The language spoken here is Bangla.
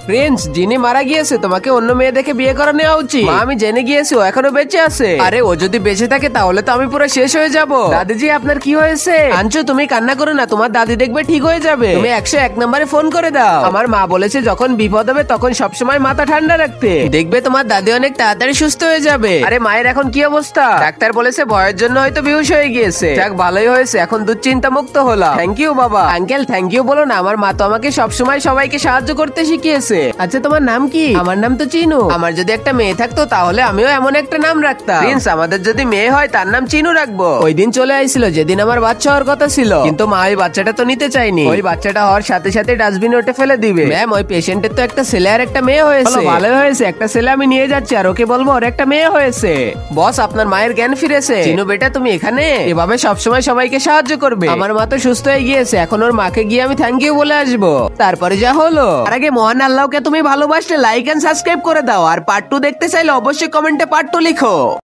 প্রিন্স, যিনি মারা গিয়েছে তোমাকে অন্য মেয়ে দেখে বিয়ে করে নেওয়া উচিত। মা, আমি জেনে গিয়েছি ও এখনো বেঁচে আছে। আরে ও যদি বেঁচে থাকে তাহলে তো আমি পুরো শেষ হয়ে যাব। দাদিজি, আপনার কি হয়েছে? আনছো, তুমি কান্না করো না, তোমার দাদি দেখবে ঠিক হয়ে যাবে। তুমি 101 নম্বরে ফোন করে দাও। আমার মা বলেছে যখন বিপদ হবে তখন সবসময় মাথা ঠান্ডা রাখতে। দেখবে তোমার দাদি অনেক তাড়াতাড়ি সুস্থ হয়ে যাবে। আরে মায়ের এখন কি অবস্থা? ডাক্তার বলেছে ভয়ের জন্য হয়তো বেহুশ হয়ে গিয়েছে। যাক, ভালোই হয়েছে, এখন দুশ্চিন্তা মুক্ত হলাম। থ্যাংক ইউ বাবা। আঙ্কেল, থ্যাংক ইউ বলো না, আমার মা তো আমাকে সবসময় সবাইকে সাহায্য করতে শিখিয়েছে। আচ্ছা, তোমার নাম কি? আমার নাম তো চিনু। আমার যদি একটা মেয়ে থাকতো তাহলে আমিও এমন একটা নাম রাখতাম। প্রিন্স, আমাদের যদি মেয়ে হয় তার নাম চিনু রাখবো। ওই দিন চলে আইছিল যেদিন আমার বাচ্চা হওয়ার কথা ছিল, কিন্তু মা ওই বাচ্চাটা তো নিতে চাইনি। ওই বাচ্চাটা হওয়ার সাথে সাথে ডাস্টবিনে ওঠে ফেলে দিবে। ম্যাম, ওই পেশেন্টের তো একটা ছেলে আর একটা মেয়ে হয়েছে। ভালোই হয়েছে, একটা ছেলে আমি নিয়ে যাচ্ছি আর ওকে বলবো ওর একটা মেয়ে হয়েছে। বস, আপনার মায়ের জ্ঞান ফিরেছে। চিনু বেটা, তুমি এখানে এভাবে সবসময় সবাইকে সাহায্য করবে। আমার মা তো সুস্থ হয়ে গিয়েছে, এখন ওর মাকে গিয়ে আমি থ্যাংক ইউ বলে আসবো। তারপরে যা হলো। তার আগে মহান আল্লাহকে তুমি ভালোবাসলে লাইক এন্ড সাবস্ক্রাইব করে দাও। আর পার্ট 2 দেখতে চাইলে অবশ্যই কমেন্টে পার্ট 2 লিখো।